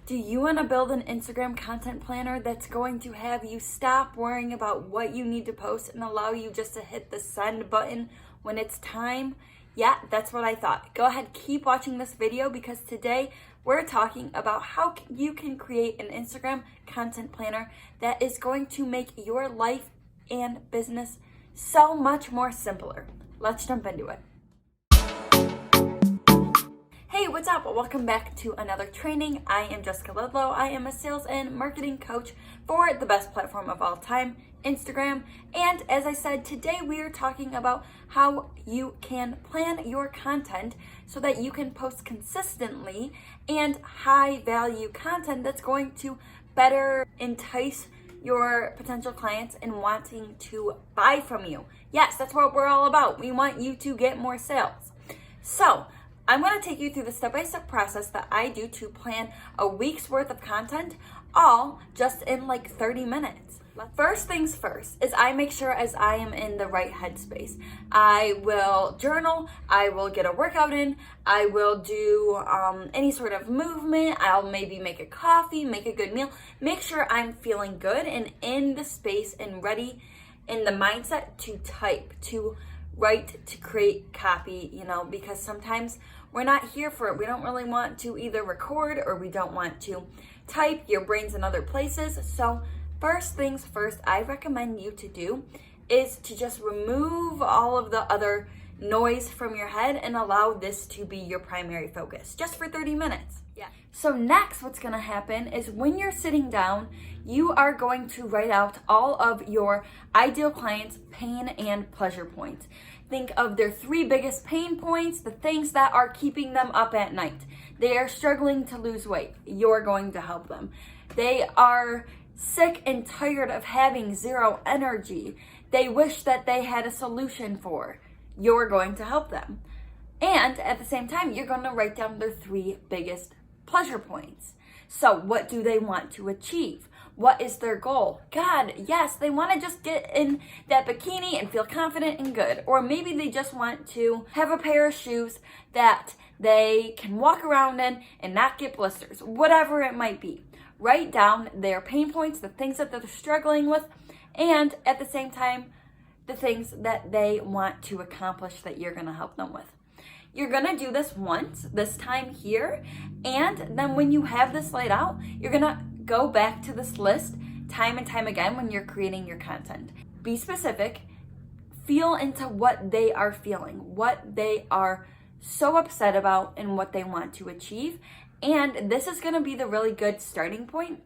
Do you want to build an Instagram content planner that's going to have you stop worrying about what you need to post and allow you just to hit the send button when it's time? Yeah, that's what I thought. Go ahead, keep watching this video because today we're talking about how you can create an Instagram content planner that is going to make your life and business so much more simpler. Let's jump into it. Hey, what's up? Welcome back to another training. I am Jessica Ludlow. I am a sales and marketing coach for the best platform of all time, Instagram. And as I said, today we are talking about how you can plan your content so that you can post consistently and high value content that's going to better entice your potential clients in wanting to buy from you. Yes, that's what we're all about. We want you to get more sales. So I'm going to take you through the step-by-step process that I do to plan a week's worth of content, all just in like 30 minutes. First things first is I make sure as I am in the right headspace. I will journal, I will get a workout in, I will do any sort of movement, I'll maybe make a coffee, make a good meal, make sure I'm feeling good and in the space and ready in the mindset to type, to write, to create copy, because sometimes we're not here for it. We don't really want to either record or we don't want to type. Your brain's in other places. So first things first, I recommend you to do is to just remove all of the other noise from your head and allow this to be your primary focus just for 30 minutes. Yeah. So next, what's going to happen is when you're sitting down, you are going to write out all of your ideal clients' pain and pleasure points. Think of their 3 biggest pain points, the things that are keeping them up at night. They are struggling to lose weight. You're going to help them. They are sick and tired of having zero energy. They wish that they had a solution for. You're going to help them. And at the same time, you're going to write down their 3 biggest pleasure points. So what do they want to achieve? What is their goal? God, yes, they want to just get in that bikini and feel confident and good. Or maybe they just want to have a pair of shoes that they can walk around in and not get blisters. Whatever it might be. Write down their pain points, the things that they're struggling with, and at the same time, the things that they want to accomplish that you're going to help them with. You're going to do this once, this time here, and then when you have this laid out, you're going to go back to this list time and time again when you're creating your content. Be specific, feel into what they are feeling, what they are so upset about, and what they want to achieve. And this is going to be the really good starting point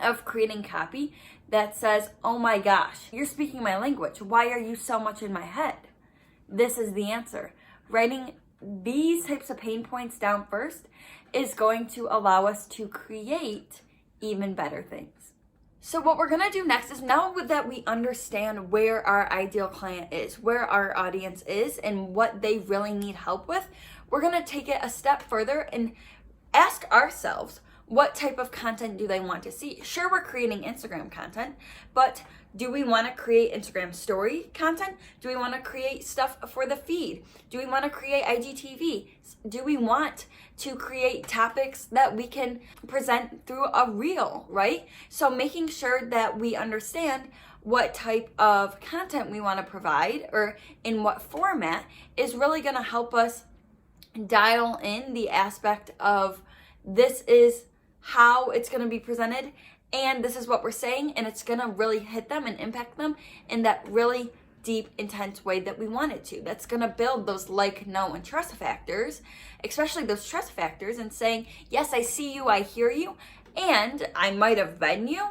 of creating copy that says, oh my gosh, you're speaking my language. Why are you so much in my head? This is the answer. Writing these types of pain points down first is going to allow us to create even better things. So what we're going to do next is now that we understand where our ideal client is, where our audience is, and what they really need help with, we're going to take it a step further and ask ourselves, what type of content do they want to see? Sure, we're creating Instagram content, but do we want to create Instagram story content? Do we want to create stuff for the feed? Do we want to create IGTV? Do we want to create topics that we can present through a reel, right? So making sure that we understand what type of content we want to provide or in what format is really going to help us dial in the aspect of this is how it's going to be presented and this is what we're saying, and it's going to really hit them and impact them in that really deep, intense way that we want it to. That's going to build those like, know, and trust factors, especially those trust factors, and saying, yes, I see you, I hear you, and I might have been you,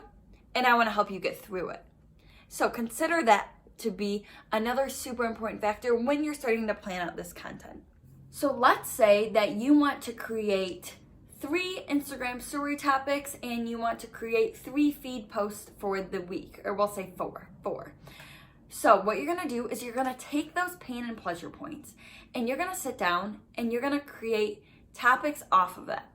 and I want to help you get through it. So consider that to be another super important factor when you're starting to plan out this content. So let's say that you want to create 3 Instagram story topics and you want to create 3 feed posts for the week, or we'll say 4. So what you're going to do is you're going to take those pain and pleasure points and you're going to sit down and you're going to create topics off of that.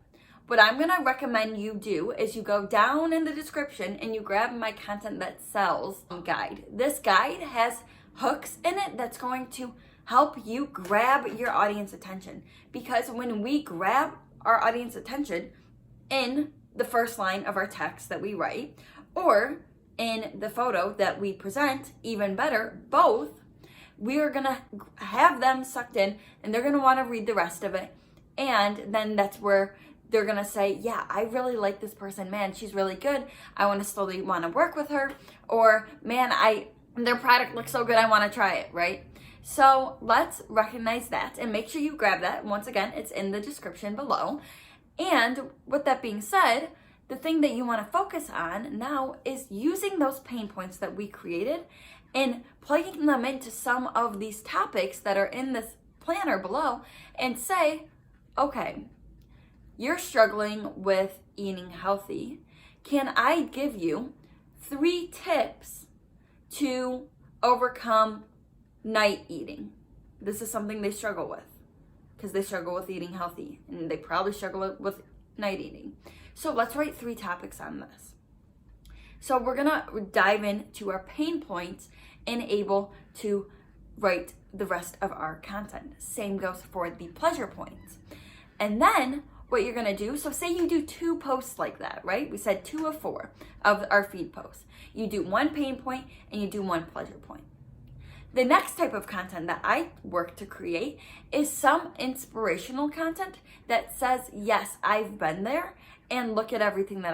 What I'm going to recommend you do is you go down in the description and you grab my content that sells guide. This guide has hooks in it that's going to help you grab your audience attention, because when we grab our audience attention in the first line of our text that we write, or in the photo that we present, even better, both, we are going to have them sucked in and they're going to want to read the rest of it. And then that's where they're going to say, yeah, I really like this person. Man, she's really good. I want to slowly want to work with her. Or, man, their product looks so good. I want to try it, right? So let's recognize that and make sure you grab that. Once again, it's in the description below. And with that being said, the thing that you want to focus on now is using those pain points that we created and plugging them into some of these topics that are in this planner below and say, okay, you're struggling with eating healthy. Can I give you 3 tips to overcome night eating? This is something they struggle with because they struggle with eating healthy and they probably struggle with night eating. So let's write 3 topics on this. So we're gonna dive into our pain points and able to write the rest of our content. Same goes for the pleasure points. And then what you're gonna do, so say you do 2 posts like that, right? We said 2 of 4 of our feed posts. You do 1 pain point and you do 1 pleasure point. The next type of content that I work to create is some inspirational content that says, yes, I've been there and look at everything that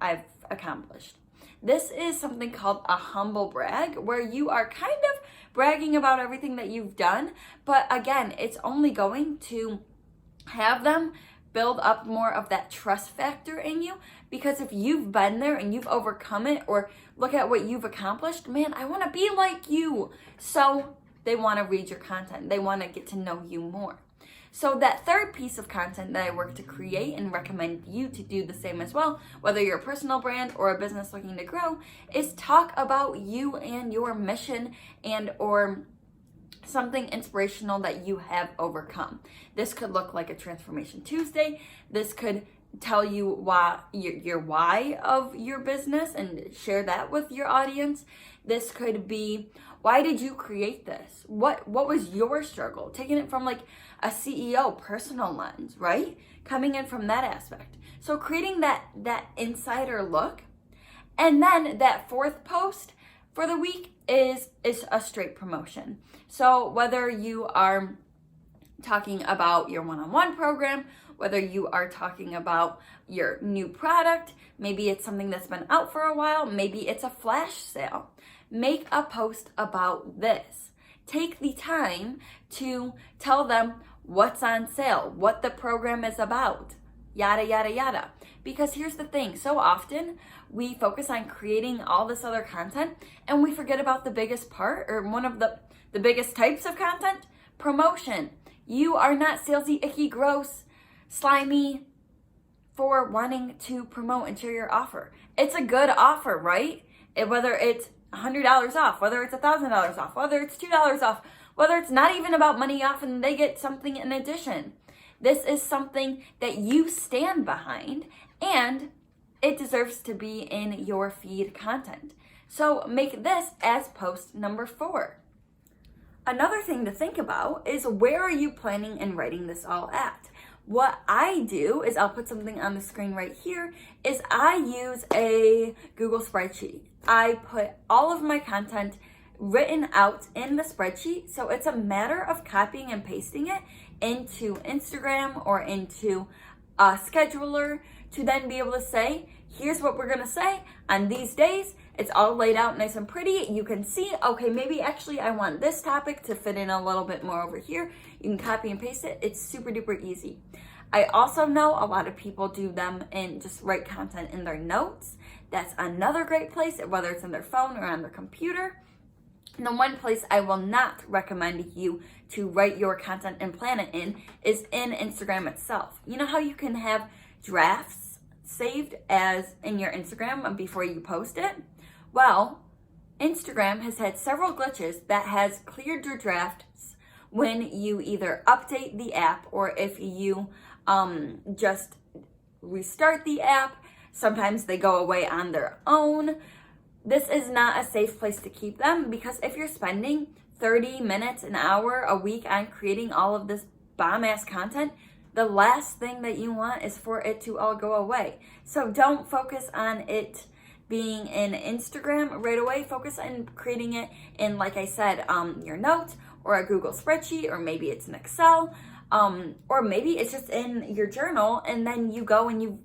I've accomplished. This is something called a humble brag, where you are kind of bragging about everything that you've done, but again, it's only going to have them build up more of that trust factor in you, because if you've been there and you've overcome it, or look at what you've accomplished, man, I want to be like you. So they want to read your content. They want to get to know you more. So that third piece of content that I work to create and recommend you to do the same as well, whether you're a personal brand or a business looking to grow, is talk about you and your mission and or something inspirational that you have overcome. This could look like a Transformation Tuesday. This could tell you why your why of your business and share that with your audience. This could be, why did you create this? What was your struggle? Taking it from like a CEO personal lens, right? Coming in from that aspect. So creating that insider look. And then that 4th post for the week is a straight promotion. So whether you are talking about your one-on-one program, whether you are talking about your new product, maybe it's something that's been out for a while, maybe it's a flash sale. Make a post about this. Take the time to tell them what's on sale, what the program is about, yada, yada, yada. Because here's the thing, so often we focus on creating all this other content and we forget about the biggest part, or one of the biggest types of content, promotion. You are not salesy, icky, gross, slimy for wanting to promote and share your offer. It's a good offer, right? Whether it's $100 off, whether it's $1,000 off, whether it's $2 off, whether it's not even about money off and they get something in addition. This is something that you stand behind and it deserves to be in your feed content. So make this as post number 4. Another thing to think about is, where are you planning and writing this all at? What I do is, I'll put something on the screen right here, is I use a Google spreadsheet. I put all of my content written out in the spreadsheet, so it's a matter of copying and pasting it into Instagram or into a scheduler to then be able to say, here's what we're gonna say on these days. It's all laid out nice and pretty. You can see, okay, maybe actually I want this topic to fit in a little bit more over here. You can copy and paste it. It's super duper easy. I also know a lot of people do them and just write content in their notes. That's another great place, whether it's in their phone or on their computer. And the one place I will not recommend you to write your content and plan it in is in Instagram itself. You know how you can have drafts saved as in your Instagram before you post it? Well, Instagram has had several glitches that has cleared your drafts when you either update the app or if you just restart the app. Sometimes they go away on their own. This is not a safe place to keep them, because if you're spending 30 minutes, an hour, a week on creating all of this bomb-ass content, the last thing that you want is for it to all go away. So don't focus on it being in Instagram right away. Focus on creating it in, like I said, your notes or a Google spreadsheet, or maybe it's an Excel, or maybe it's just in your journal, and then you go and you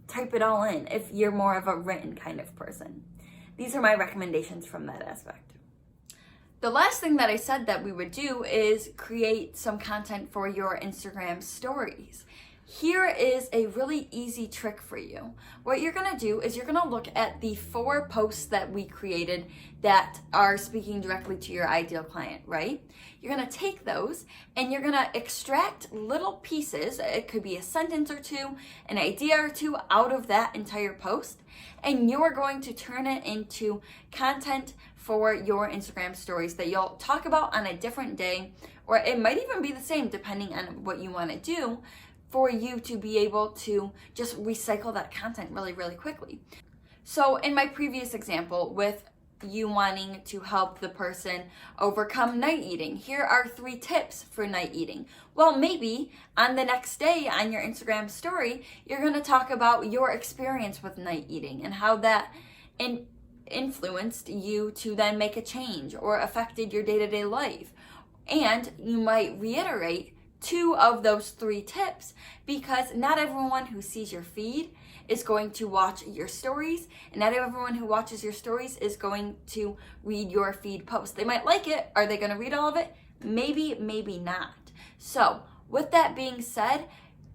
type it all in if you're more of a written kind of person. These are my recommendations from that aspect. The last thing that I said that we would do is create some content for your Instagram stories. Here is a really easy trick for you. What you're gonna do is you're gonna look at the 4 posts that we created that are speaking directly to your ideal client, right? You're gonna take those and you're gonna extract little pieces, it could be a sentence or two, an idea or two out of that entire post, and you're going to turn it into content for your Instagram stories that you'll talk about on a different day, or it might even be the same depending on what you wanna do, for you to be able to just recycle that content really, really quickly. So in my previous example with you wanting to help the person overcome night eating, here are 3 tips for night eating. Well, maybe on the next day on your Instagram story, you're gonna talk about your experience with night eating and how that influenced you to then make a change or affected your day-to-day life. And you might reiterate 2 of those 3 tips, because not everyone who sees your feed is going to watch your stories, and not everyone who watches your stories is going to read your feed post. They might like it. Are they going to read all of it? Maybe, maybe not. So with that being said,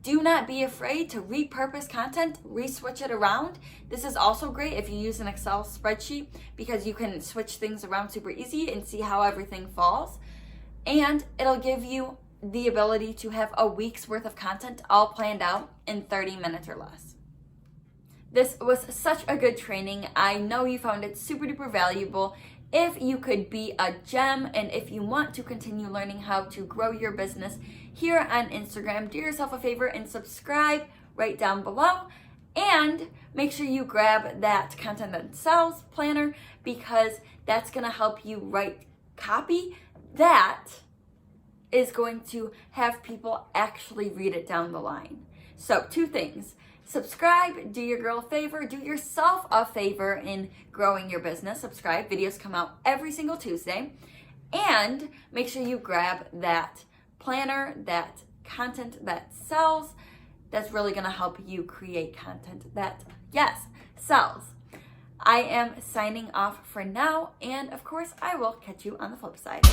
do not be afraid to repurpose content, re-switch it around. This is also great if you use an Excel spreadsheet, because you can switch things around super easy and see how everything falls. And it'll give you the ability to have a week's worth of content all planned out in 30 minutes or less. This was such a good training. I know you found it super duper valuable. If you could be a gem, and if you want to continue learning how to grow your business here on Instagram, do yourself a favor and subscribe right down below. And make sure you grab that Content That Sells planner, because that's gonna help you write copy that is going to have people actually read it down the line. So 2 things. Subscribe, do your girl a favor, do yourself a favor in growing your business. Subscribe, videos come out every single Tuesday. And make sure you grab that planner, that Content That Sells. That's really gonna help you create content that, yes, sells. I am signing off for now, and of course, I will catch you on the flip side.